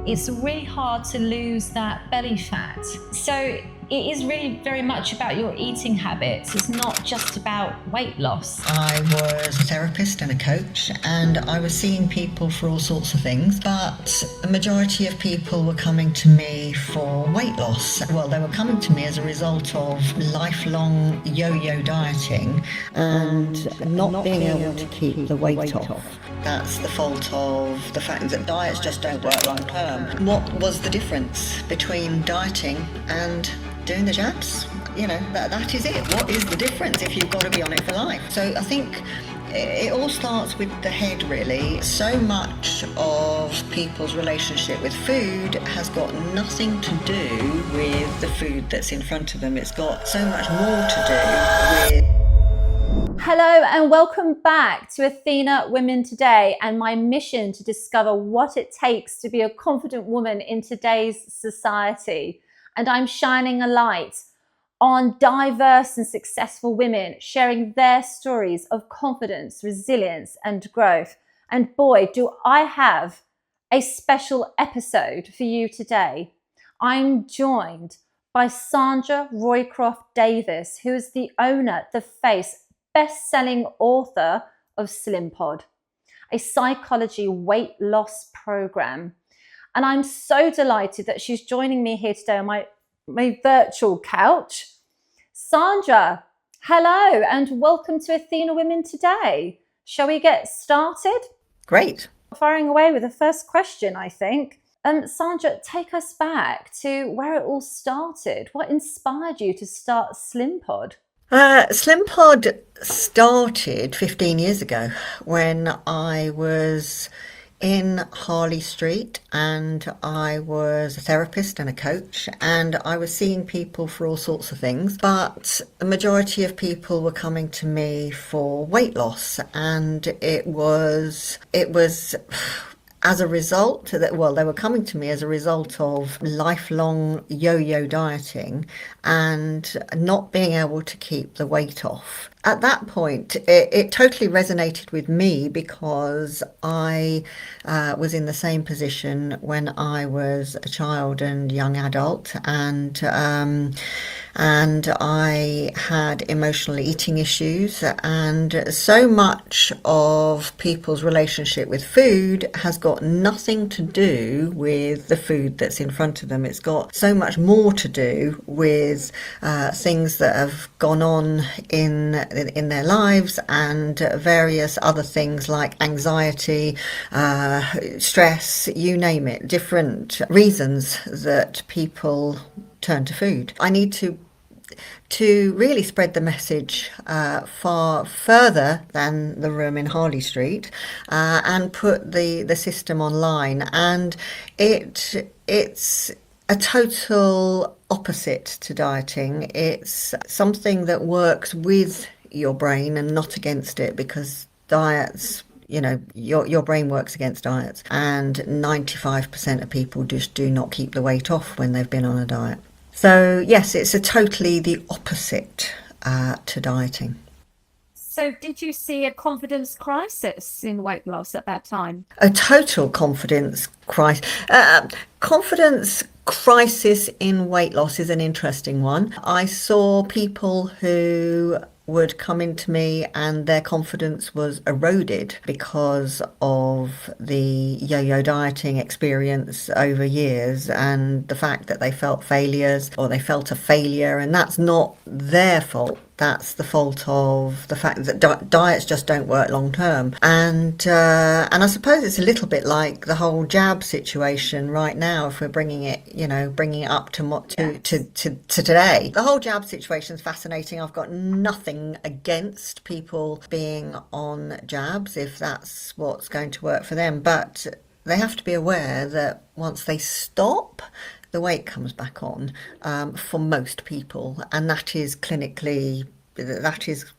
it's really hard to lose that belly fat. So it is really very much about your eating habits. It's not just about weight loss. I was a therapist and a coach, and I was seeing people for all sorts of things, but a majority of people were coming to me for weight loss. Well, they were coming to me as a result of lifelong yo-yo dieting and not being able to keep the weight off. That's the fault of the fact that diets just don't work long term. What was the difference between dieting and doing the jabs? You know, that is it. What is the difference if you've got to be on it for life? So I think it all starts with the head, really. So much of people's relationship with food has got nothing to do with the food that's in front of them. It's got so much more to do with... Hello and welcome back to Athena Women Today and my mission to discover what it takes to be a confident woman in today's society. And I'm shining a light on diverse and successful women sharing their stories of confidence, resilience and growth. And boy, do I have a special episode for you today. I'm joined by Sandra Roycroft-Davis, who is the owner, the face, best-selling author of Slimpod, a psychology weight loss program. And I'm so delighted that she's joining me here today on my virtual couch. Sandra, hello and welcome to Athena Women Today. Shall we get started? Great. Firing away with the first question, I think. Sandra, take us back to where it all started. What inspired you to start Slimpod? Slimpod started 15 years ago when I was in Harley Street and I was a therapist and a coach, and I was seeing people for all sorts of things, but the majority of people were coming to me for weight loss, and it was as a result that, well, they were coming to me as a result of lifelong yo-yo dieting and not being able to keep the weight off. At that point, it totally resonated with me because I was in the same position when I was a child and young adult, and I had emotional eating issues, and so much of people's relationship with food has got nothing to do with the food that's in front of them. It's got so much more to do with things that have gone on in their lives and various other things like anxiety, stress, you name it, different reasons that people turn to food. I need to really spread the message far further than the room in Harley Street and put the system online, and it's a total opposite to dieting. It's something that works with your brain and not against it, because diets, you know, your brain works against diets, and 95% of people just do not keep the weight off when they've been on a diet. So yes, it's totally the opposite to dieting. So did you see a confidence crisis in weight loss at that time? A total confidence crisis. Confidence crisis in weight loss is an interesting one. I saw people who would come into me and their confidence was eroded because of the yo-yo dieting experience over years, and the fact that they felt failures or they felt a failure, and that's not their fault. That's the fault of the fact that diets just don't work long term. And I suppose it's a little bit like the whole jab situation right now, if we're bringing it up to today. The whole jab situation is fascinating. I've got nothing against people being on jabs if that's what's going to work for them, but they have to be aware that once they stop, the weight comes back on for most people, and that is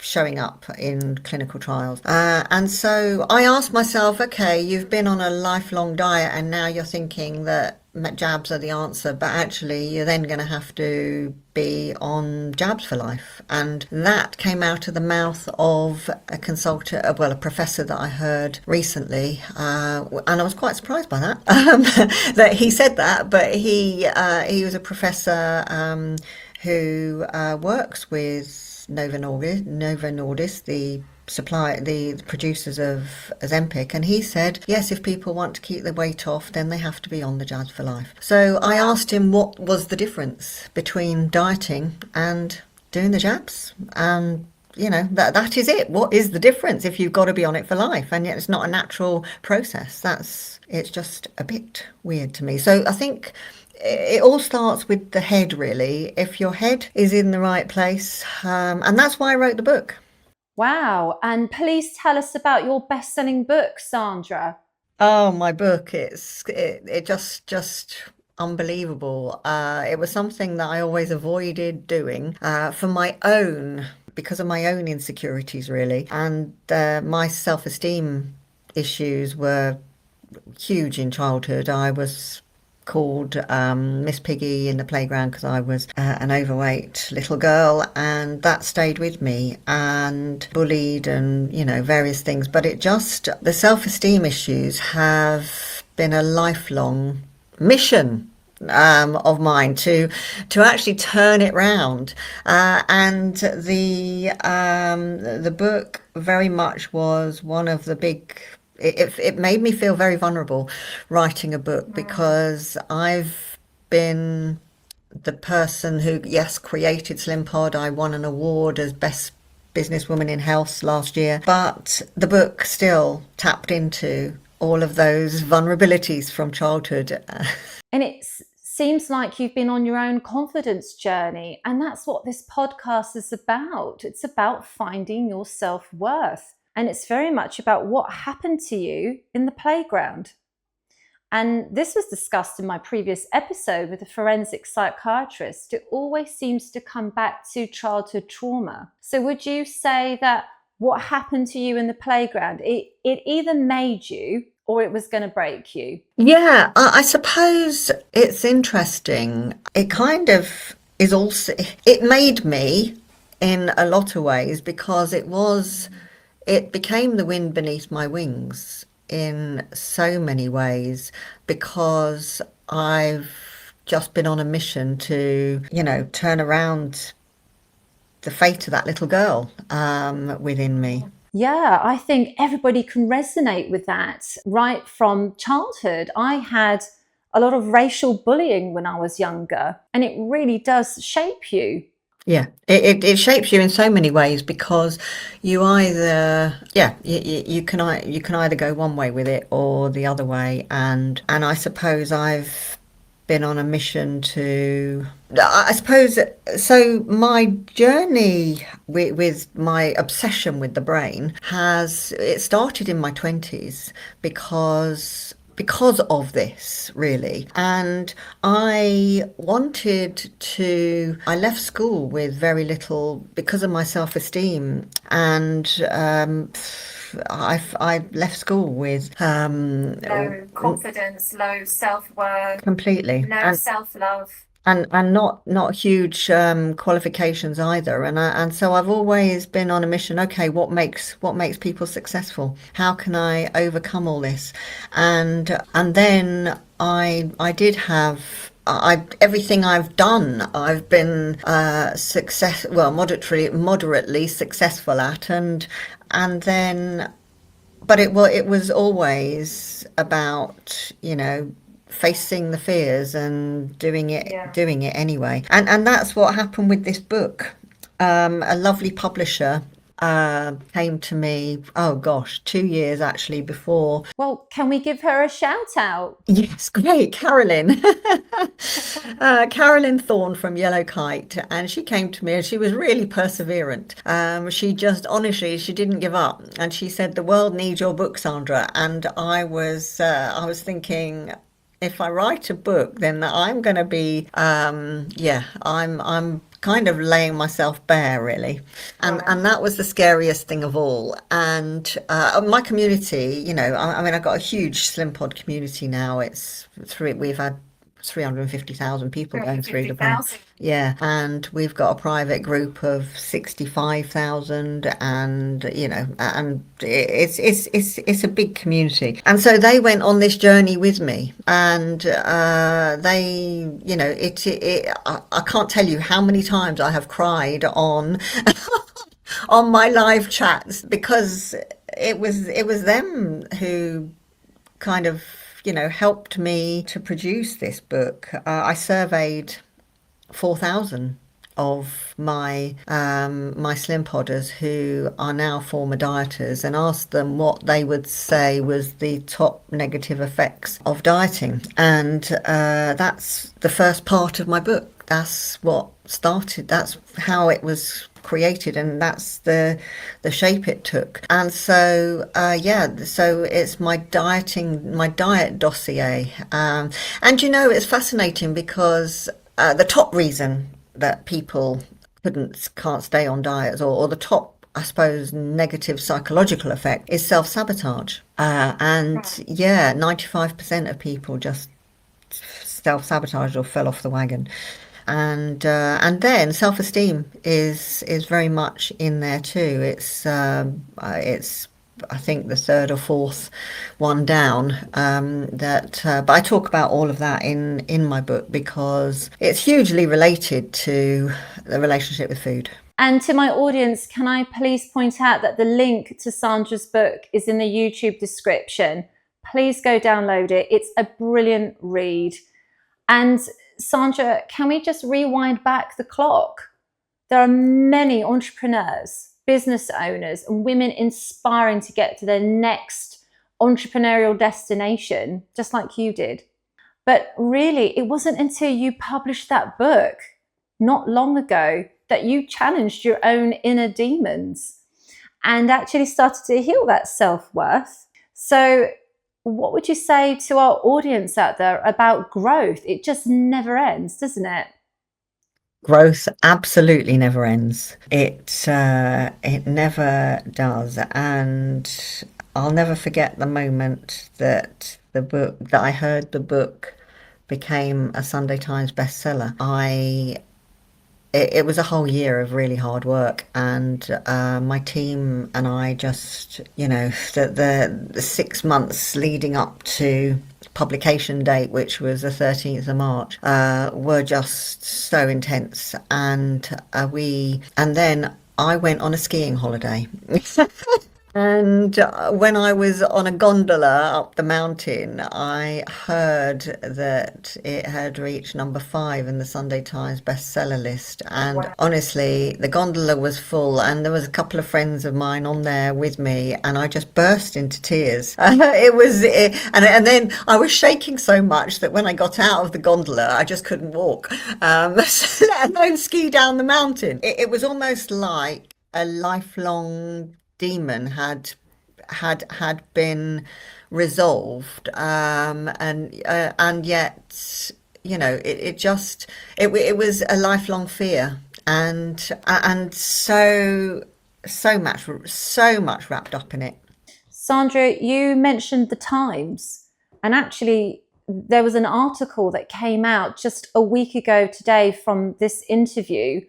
showing up in clinical trials. And so I asked myself, okay, you've been on a lifelong diet and now you're thinking that jabs are the answer, but actually you're then going to have to be on jabs for life. And that came out of the mouth of a consultant, well, a professor that I heard recently, and I was quite surprised by that, that he said that. But he was a professor who works with Novo Nordisk, the producers of Ozempic, and he said, yes, if people want to keep the weight off, then they have to be on the jabs for life. So I asked him what was the difference between dieting and doing the jabs. And that is it. What is the difference if you've got to be on it for life? And yet it's not a natural process. It's just a bit weird to me. So I think it all starts with the head, really. If your head is in the right place, and that's why I wrote the book. Wow. And please tell us about your best-selling book, Sandra. Oh, my book, it just unbelievable. It was something that I always avoided doing because of my own insecurities, really. And my self-esteem issues were huge in childhood. I was called Miss Piggy in the playground because I was an overweight little girl, and that stayed with me, and bullied and various things. But the self-esteem issues have been a lifelong mission of mine to actually turn it round, and the book very much was one of the big. It made me feel very vulnerable writing a book, because I've been the person who, yes, created Slimpod. I won an award as Best Businesswoman in Health last year, but the book still tapped into all of those vulnerabilities from childhood. And it seems like you've been on your own confidence journey, and that's what this podcast is about. It's about finding your self-worth. And it's very much about what happened to you in the playground. And this was discussed in my previous episode with a forensic psychiatrist. It always seems to come back to childhood trauma. So would you say that what happened to you in the playground, it either made you or it was going to break you? Yeah, I suppose it's interesting. It kind of is also, it made me in a lot of ways, because it became the wind beneath my wings in so many ways, because I've just been on a mission to, turn around the fate of that little girl within me. Yeah, I think everybody can resonate with that right from childhood. I had a lot of racial bullying when I was younger, and it really does shape you. Yeah, it shapes you in so many ways, because you either, you can either go one way with it or the other way, and I suppose I've been on a mission to, I suppose, so my journey with my obsession with the brain it started in my 20s because of this, really. And I left school with very little because of my self-esteem, and I left school with low confidence, low self-worth, completely, no self-love. And not huge qualifications either, and so I've always been on a mission. Okay, what makes people successful? How can I overcome all this? And then I did have. Everything I've done, I've been moderately successful at, and then, but it was always about facing the fears and doing it anyway. And that's what happened with this book. A lovely publisher came to me, 2 years actually before. Well, can we give her a shout out? Yes, great, Carolyn. Carolyn Thorne from Yellow Kite, and she came to me, and she was really perseverant. She just, honestly, she didn't give up, and she said, "The world needs your book, Sandra." And I was thinking, if I write a book, then I'm going to be, I'm kind of laying myself bare, really. And that was the scariest thing of all. And my community, I've got a huge Slimpod community now. We've had 350,000 people going through the program. Yeah, and we've got a private group of 65,000, and and it's a big community. And so they went on this journey with me, and they, I can't tell you how many times I have cried on on my live chats, because it was them who kind of helped me to produce this book. I surveyed 4,000 of my my Slimpodders who are now former dieters, and asked them what they would say was the top negative effects of dieting. And that's the first part of my book. That's what started. That's how it was created, and that's the shape it took. And so so it's my diet dossier. And it's fascinating because the top reason that people can't stay on diets, or the top, I suppose, negative psychological effect, is self-sabotage. And 95% of people just self-sabotaged or fell off the wagon. And then self-esteem is very much in there too. It's I think the third or fourth one down. But I talk about all of that in my book, because it's hugely related to the relationship with food. And to my audience, can I please point out that the link to Sandra's book is in the YouTube description. Please go download it. It's a brilliant read. And Sandra, can we just rewind back the clock? There are many entrepreneurs, business owners, and women inspiring to get to their next entrepreneurial destination, just like you did. But really, it wasn't until you published that book not long ago that you challenged your own inner demons and actually started to heal that self-worth. So what would you say to our audience out there about growth? It just never ends, doesn't it? Growth absolutely never ends. It never does. And I'll never forget the moment that I heard the book became a Sunday Times bestseller. It was a whole year of really hard work, and my team and I just, the 6 months leading up to publication date, which was the 13th of March, were just so intense. And then I went on a skiing holiday. And when I was on a gondola up the mountain, I heard that it had reached number 5 in the Sunday Times bestseller list. And honestly, the gondola was full, and there was a couple of friends of mine on there with me, and I just burst into tears. And then I was shaking so much that when I got out of the gondola, I just couldn't walk, let alone ski down the mountain. It was almost like a lifelong demon had been resolved, and yet it was a lifelong fear, and so much wrapped up in it. Sandra, you mentioned the Times, and actually there was an article that came out just a week ago today from this interview.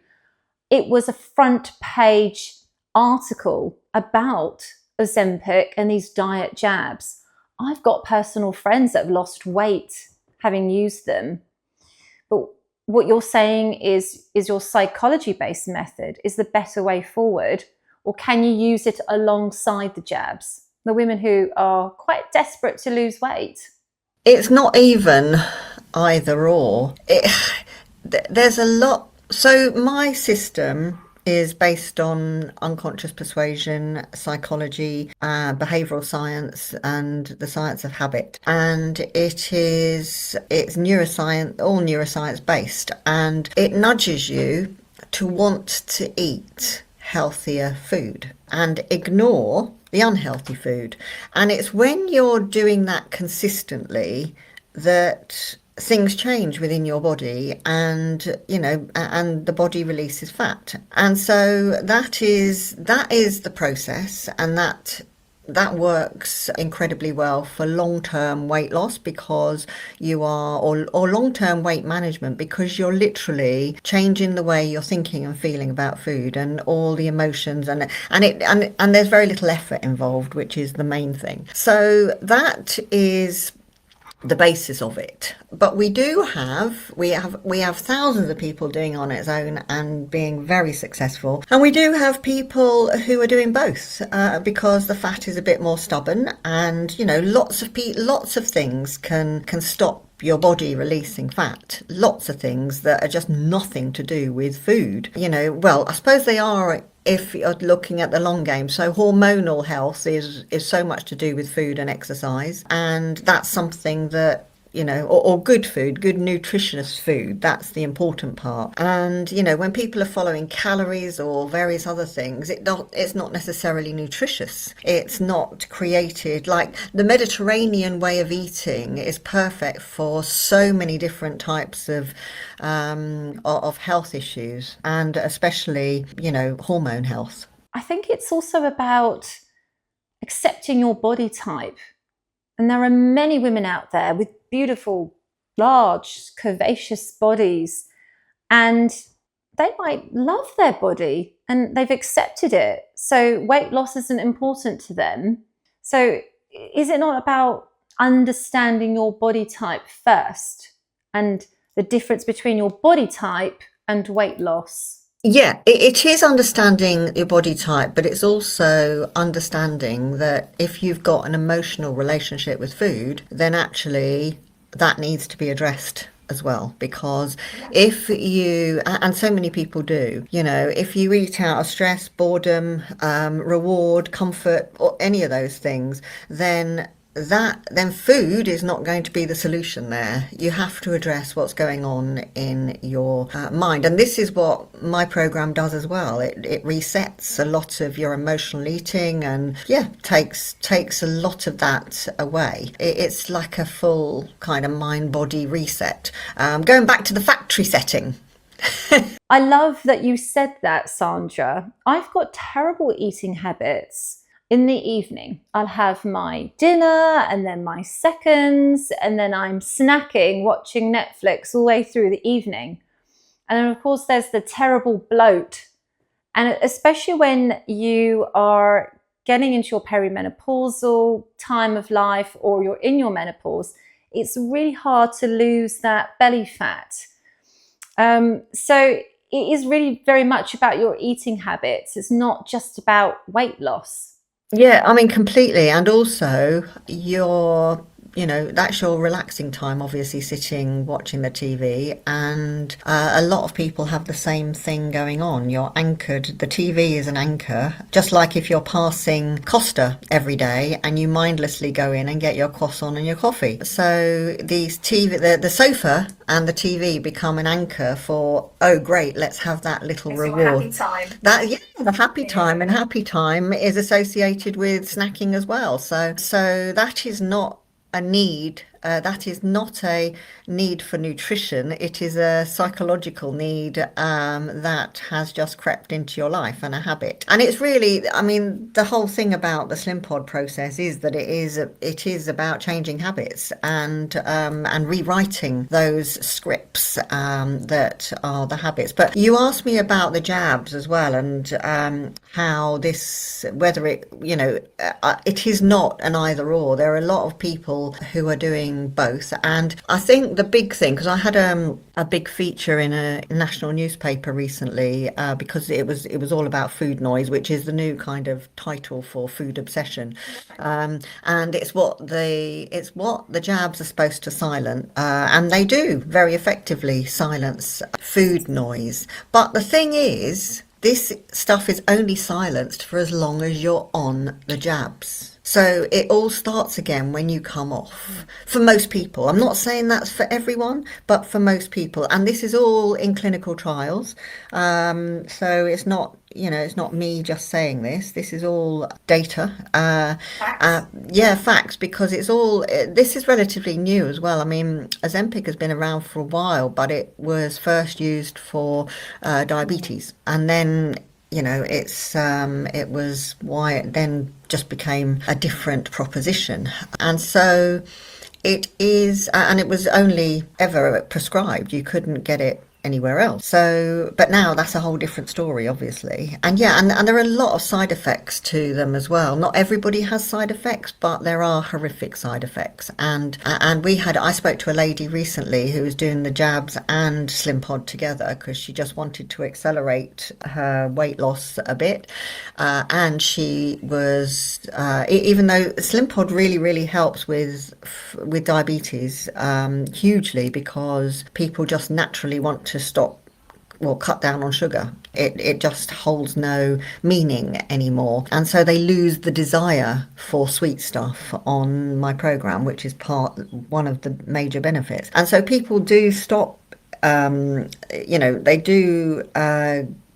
It was a front page article about Ozempic and these diet jabs. I've got personal friends that have lost weight having used them. But what you're saying is your psychology-based method is the better way forward, or can you use it alongside the jabs? The women who are quite desperate to lose weight. It's not even either or. There's a lot. So my system is based on unconscious persuasion, psychology, behavioral science, and the science of habit. And it's neuroscience, all neuroscience based, and it nudges you to want to eat healthier food and ignore the unhealthy food. And it's when you're doing that consistently that things change within your body, and and the body releases fat. And so that is the process, and that that works incredibly well for long-term weight loss because you are, or long-term weight management, because you're literally changing the way you're thinking and feeling about food and all the emotions, and there's very little effort involved, which is the main thing. So that is the basis of it. But we have thousands of people doing it on its own and being very successful, and we do have people who are doing both because the fat is a bit more stubborn, and lots of things can stop your body releasing fat. Lots of things that are just nothing to do with food. Well, I suppose they are if you're looking at the long game. So hormonal health is so much to do with food and exercise, and that's something that or good food, good nutritious food, that's the important part. And when people are following calories or various other things, it's not necessarily nutritious. It's not created. Like the Mediterranean way of eating is perfect for so many different types of health issues, and especially hormone health. I think it's also about accepting your body type. And there are many women out there with beautiful, large, curvaceous bodies, and they might love their body and they've accepted it. So weight loss isn't important to them. So is it not about understanding your body type first and the difference between your body type and weight loss? Yeah, it is understanding your body type, but it's also understanding that if you've got an emotional relationship with food, then actually that needs to be addressed as well. Because if you, and so many people do, if you eat out of stress, boredom, reward, comfort, or any of those things, then food is not going to be the solution there. You have to address what's going on in your mind. And this is what my program does as well. It resets a lot of your emotional eating and takes a lot of that away. It's like a full kind of mind-body reset. Going back to the factory setting. I love that you said that, Sandra. I've got terrible eating habits. In the evening, I'll have my dinner and then my seconds, and then I'm snacking, watching Netflix all the way through the evening. And then, of course, there's the terrible bloat. And especially when you are getting into your perimenopausal time of life or you're in your menopause, it's really hard to lose that belly fat. So it is really very much about your eating habits. It's not just about weight loss. Yeah, I mean, completely. And also that's your relaxing time, obviously, sitting, watching the TV. And a lot of people have the same thing going on. You're anchored. The TV is an anchor, just like if you're passing Costa every day and you mindlessly go in and get your croissant and your coffee. So these the sofa and the TV become an anchor for, oh, great, let's have that little reward. Happy time. The happy time, and happy time is associated with snacking as well. So that is not a need. That is not a need for nutrition. It is a psychological need that has just crept into your life, and a habit. And it's really, I mean, the whole thing about the Slimpod process is that it is about changing habits and rewriting those scripts that are the habits. But you asked me about the jabs as well, and how this, whether it, it is not an either or. There are a lot of people who are doing both, and I think the big thing, because I had a big feature in a national newspaper recently because it was all about food noise, which is the new kind of title for food obsession, and it's what the jabs are supposed to silence, and they do very effectively silence food noise. But the thing is, this stuff is only silenced for as long as you're on the jabs. So it all starts again when you come off. For most people, I'm not saying that's for everyone, but for most people. And this is all in clinical trials. So it's not, it's not me just saying this. This is all data. Facts. Facts, because this is relatively new as well. I mean, Ozempic has been around for a while, but it was first used for diabetes. And then it was why it then just became a different proposition. And so it is, and it was only ever prescribed. You couldn't get it anywhere else. So, but now that's a whole different story, obviously. And and there are a lot of side effects to them as well. Not everybody has side effects, but there are horrific side effects. And I spoke to a lady recently who was doing the jabs and Slimpod together because she just wanted to accelerate her weight loss a bit. And she was, even though Slimpod really, really helps with diabetes hugely, because people just naturally want to stop or cut down on sugar. It just holds no meaning anymore. And so they lose the desire for sweet stuff on my program, which is one of the major benefits. And so people do stop, they do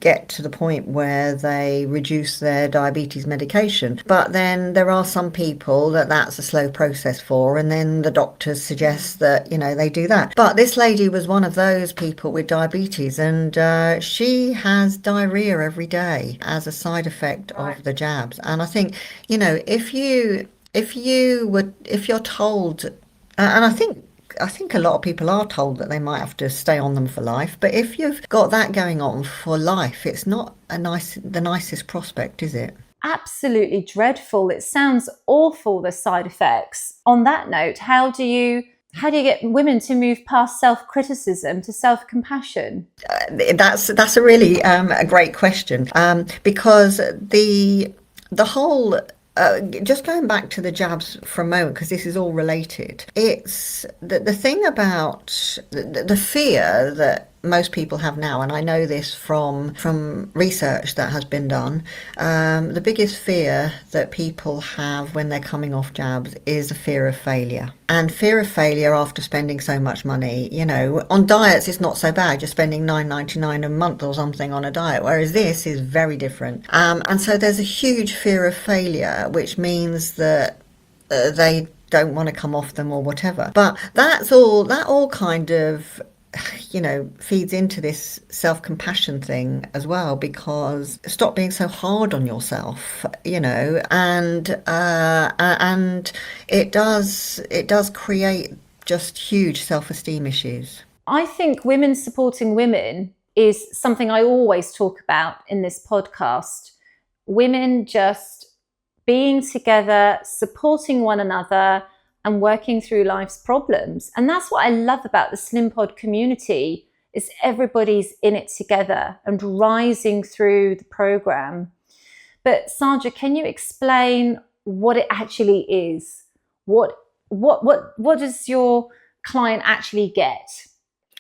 get to the point where they reduce their diabetes medication. But then there are some people that's a slow process for, and then the doctors suggest that, they do that. But this lady was one of those people with diabetes, and she has diarrhea every day as a side effect of the jabs. And I think, if you're told, and I think a lot of people are told that they might have to stay on them for life. But if you've got that going on for life, it's not the nicest prospect, is it? Absolutely dreadful. It sounds awful, the side effects. On that note, how do you get women to move past self-criticism to self-compassion? That's a really a great question, because the whole just going back to the jabs for a moment, because this is all related. It's the thing about the fear that most people have now, and I know this from research that has been done. The biggest fear that people have when they're coming off jabs is a fear of failure. And fear of failure after spending so much money. On diets it's not so bad. You're spending $9.99 a month or something on a diet, whereas this is very different. And so there's a huge fear of failure, which means that they don't want to come off them or whatever. But that all kind of feeds into this self-compassion thing as well, because stop being so hard on yourself, and it does create just huge self-esteem issues. I think women supporting women is something I always talk about in this podcast. Women just being together, supporting one another, and working through life's problems. And that's what I love about the Slimpod community, is everybody's in it together and rising through the program. But Sandra, can you explain what it actually is? What does your client actually get?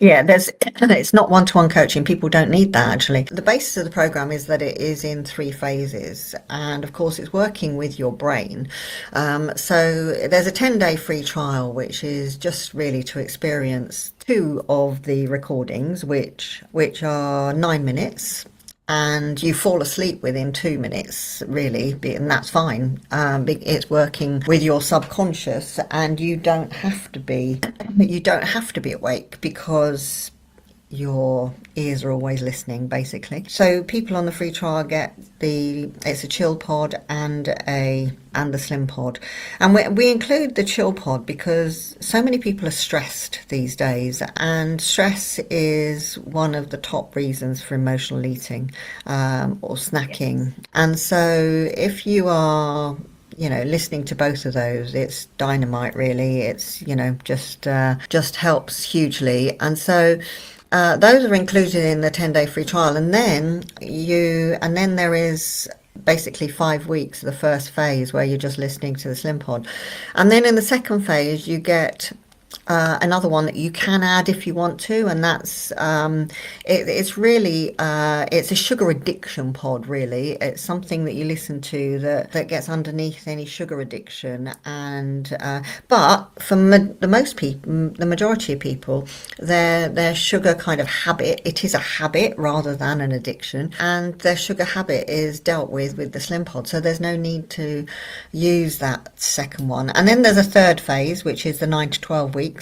Yeah, it's not one-to-one coaching. People don't need that, actually. The basis of the program is that it is in 3 phases. And of course, it's working with your brain. So there's a 10-day free trial, which is just really to experience 2 of the recordings, which are 9 minutes. And you fall asleep within 2 minutes, really, and that's fine. It's working with your subconscious, and you don't have to be awake, because your ears are always listening, basically. So people on the free trial get it's a chill pod and the Slimpod, and we include the chill pod because so many people are stressed these days, and stress is one of the top reasons for emotional eating or snacking. And so if you are listening to both of those, it's dynamite, really. It's just helps hugely. And so those are included in the 10-day free trial, and then there is basically 5 weeks of the first phase where you're just listening to the Slimpod, and then in the second phase you get another one that you can add if you want to, and that's it's really it's a sugar addiction pod, really. It's something that you listen to that gets underneath any sugar addiction, and but for the majority of people, their sugar kind of habit, it is a habit rather than an addiction, and their sugar habit is dealt with the Slimpod, so there's no need to use that second one. And then there's a third phase, which is the 9 to 12 weeks,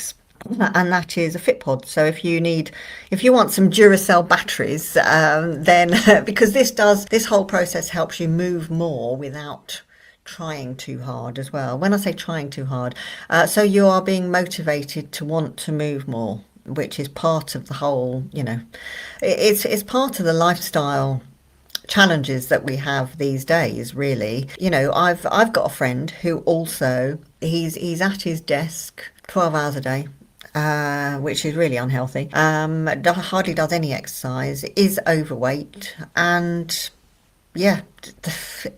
and that is a Fitpod. So if you want some Duracell batteries, then because this whole process helps you move more without trying too hard as well. When I say trying too hard, so you are being motivated to want to move more, which is part of the whole, it's part of the lifestyle challenges that we have these days, really. I've got a friend who also, he's at his desk 12 hours a day, which is really unhealthy. Hardly does any exercise, is overweight, and yeah,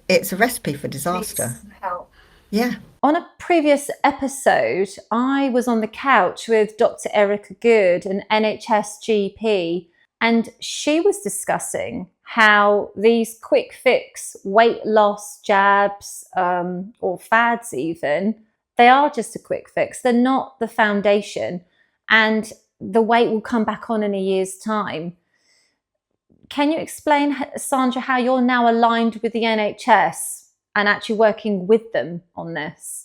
it's a recipe for disaster. Needs help. Yeah. On a previous episode, I was on the couch with Dr. Erica Good, an NHS GP, and she was discussing how these quick fix weight loss jabs, or fads even, they are just a quick fix. They're not the foundation, and the weight will come back on in a year's time. Can you explain, Sandra, how you're now aligned with the NHS and actually working with them on this?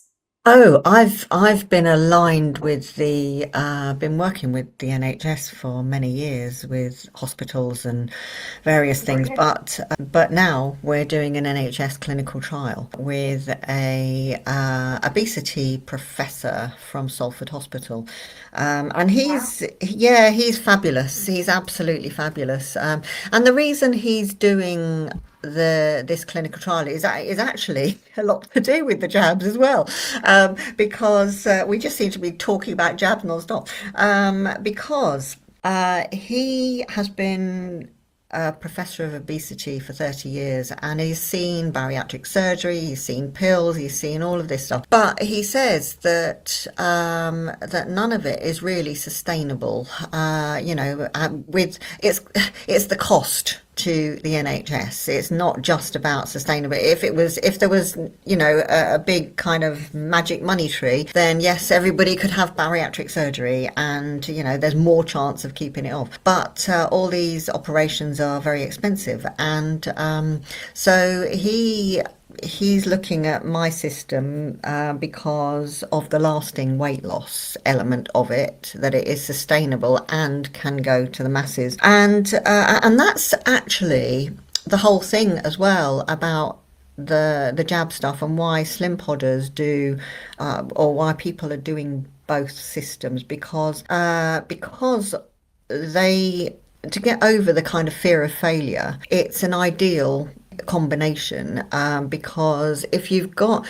Oh, I've been aligned with been working with the NHS for many years with hospitals and various things, but now we're doing an NHS clinical trial with a obesity professor from Salford Hospital, and he's fabulous. He's absolutely fabulous, and the reason he's doing this clinical trial is actually a lot to do with the jabs as well, because we just seem to be talking about jabs non-stop, because he has been a professor of obesity for 30 years, and he's seen bariatric surgery, he's seen pills, he's seen all of this stuff. But he says that that none of it is really sustainable. With it's the cost to the NHS. It's not just about sustainable. If there was, a big kind of magic money tree, then yes, everybody could have bariatric surgery, and there's more chance of keeping it off. But all these operations are very expensive, and so he's looking at my system because of the lasting weight loss element of it, that it is sustainable and can go to the masses, and that's actually the whole thing as well about the jab stuff, and why Slimpodders do, or why people are doing both systems, because they, to get over the kind of fear of failure, it's an ideal combination, because if you've got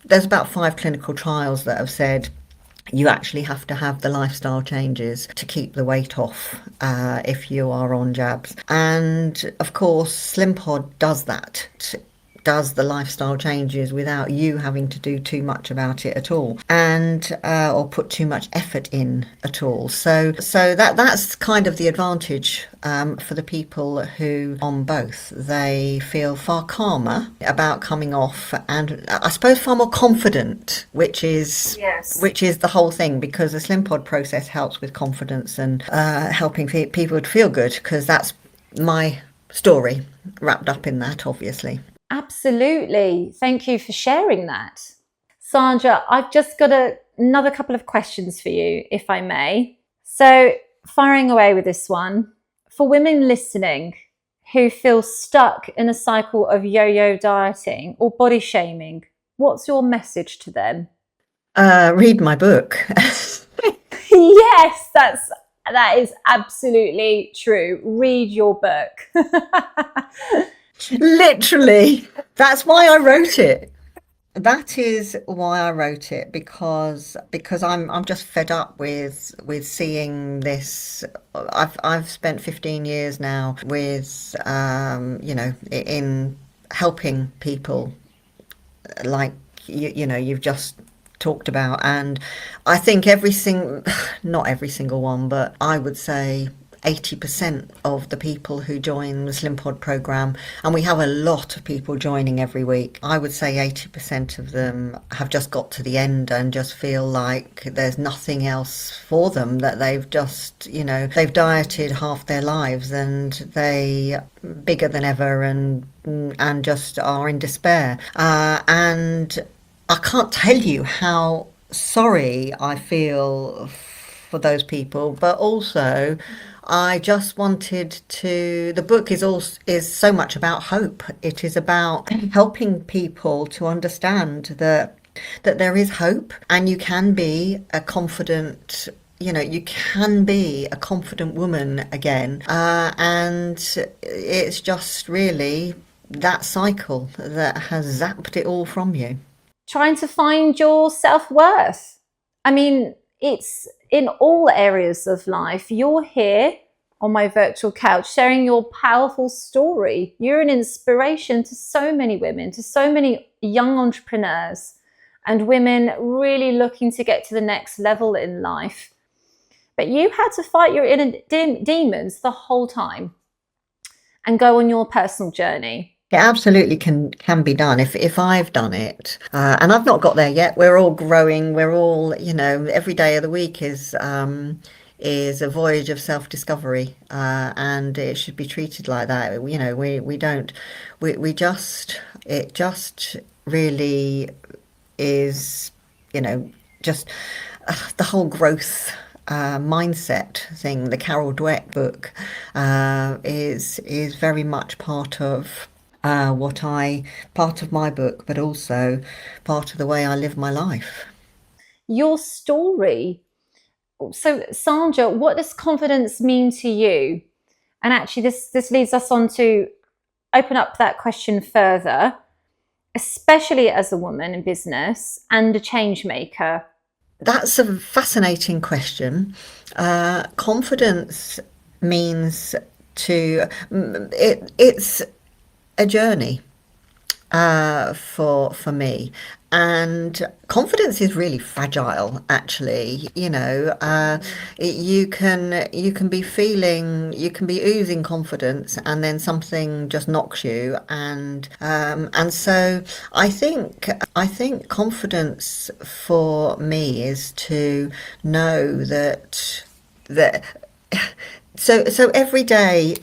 there's about 5 clinical trials that have said you actually have to have the lifestyle changes to keep the weight off if you are on jabs, and of course Slimpod does that, does the lifestyle changes without you having to do too much about it at all, and or put too much effort in at all. So that's kind of the advantage for the people who on both. They feel far calmer about coming off, and I suppose far more confident, which is the whole thing, because the Slimpod process helps with confidence and helping people to feel good, because that's my story wrapped up in that, obviously. Absolutely. Thank you for sharing that. Sandra, I've just got another couple of questions for you, if I may. So, firing away with this one. For women listening who feel stuck in a cycle of yo-yo dieting or body shaming, what's your message to them? Read my book. Yes, that is absolutely true. Read your book. Literally, that's why I wrote it. That is why I wrote it, because I'm just fed up with seeing this. I've spent 15 years now with in helping people like you've just talked about, and I think not every single one, but I would say 80% of the people who join the Slimpod program, and we have a lot of people joining every week, I would say 80% of them have just got to the end and just feel like there's nothing else for them, that they've just, they've dieted half their lives and they bigger than ever and just are in despair. And I can't tell you how sorry I feel for those people, but also I just wanted to. The book is so much about hope. It is about helping people to understand that there is hope, and you can be a confident. You can be a confident woman again, and it's just really that cycle that has zapped it all from you. Trying to find your self-worth. I mean, it's in all areas of life. You're here on my virtual couch sharing your powerful story. You're an inspiration to so many women, to so many young entrepreneurs and women really looking to get to the next level in life. But you had to fight your inner demons the whole time and go on your personal journey. It absolutely can be done if I've done it, and I've not got there yet. We're all growing. We're all, every day of the week is a voyage of self-discovery, and it should be treated like that. We don't, we just, it just really is, just the whole growth mindset thing. The Carol Dweck book is very much part of part of my book, but also part of the way I live my life. Your story. So, Sandra, what does confidence mean to you? And actually, this leads us on to open up that question further, especially as a woman in business and a change maker. That's a fascinating question. Confidence means it's a journey for me, and confidence is really fragile. Actually, you can be oozing confidence, and then something just knocks you, and so I think confidence for me is to know that so every day.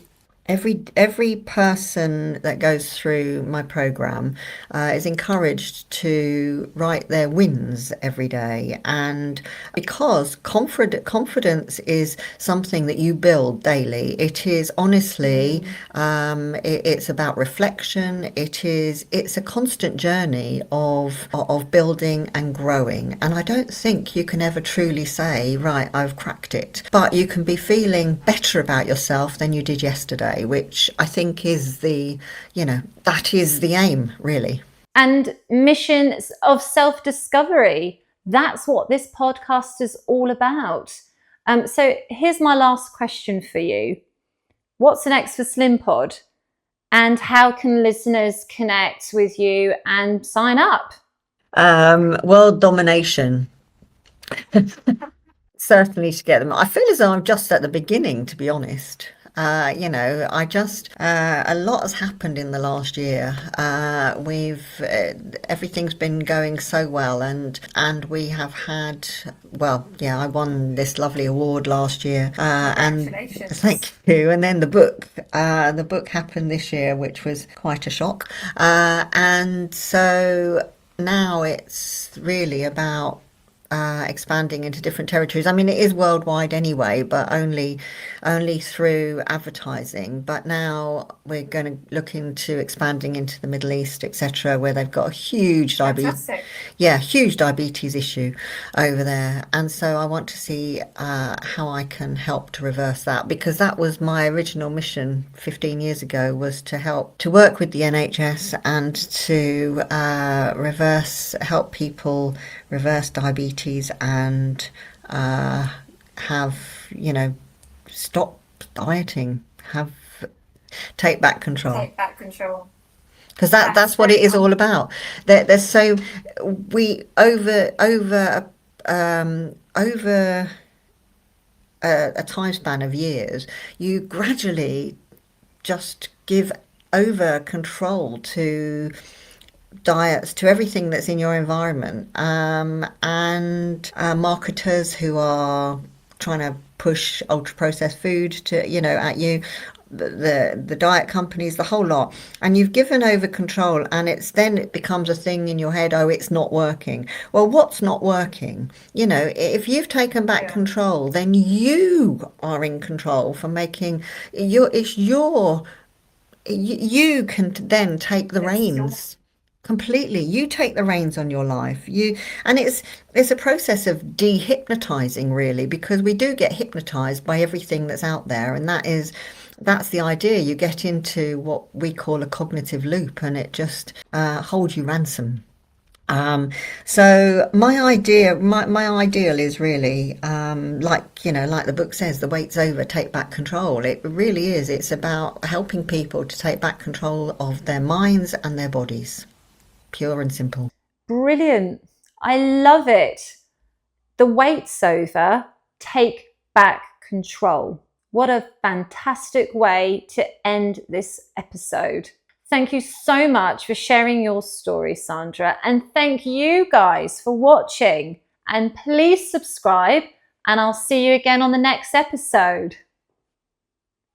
Every person that goes through my program is encouraged to write their wins every day, and because confidence is something that you build daily. It is honestly, it's about reflection. It's a constant journey of building and growing, and I don't think you can ever truly say, right, I've cracked it, but you can be feeling better about yourself than you did yesterday, which I think is that is the aim, really. And missions of self-discovery. That's what this podcast is all about. So here's my last question for you. What's next for Slimpod? And how can listeners connect with you and sign up? World domination. Certainly to get them. I feel as though I'm just at the beginning, to be honest. I just a lot has happened in the last year. Everything's been going so well, and we have had, I won this lovely award last year, and thank you. And then the book happened this year, which was quite a shock, and so now it's really about expanding into different territories. I mean, it is worldwide anyway, but only through advertising. But now we're going to look into expanding into the Middle East, etc., where they've got a huge diabetes issue over there. And so I want to see how I can help to reverse that, because that was my original mission 15 years ago, was to work with the NHS and to help people reverse diabetes and stop dieting, take back control. Because that's what it is all about. There's so we over a time span of years, you gradually just give over control to diets, to everything that's in your environment, and marketers who are trying to push ultra processed food at you the diet companies, the whole lot, and you've given over control, and it becomes a thing in your head. Oh, it's not working. Well, what's not working? You know, if you've taken back control, then you are in control for making you can then take the reins completely. You take the reins on your life. And it's a process of dehypnotizing, really, because we do get hypnotized by everything that's out there, and that's the idea. You get into what we call a cognitive loop, and it just holds you ransom. So my ideal is really, like the book says, the wait's over, take back control. It really is. It's about helping people to take back control of their minds and their bodies. Pure and simple. Brilliant. I love it. The wait's over, take back control. What a fantastic way to end this episode. Thank you so much for sharing your story, Sandra. And thank you guys for watching. And please subscribe, and I'll see you again on the next episode.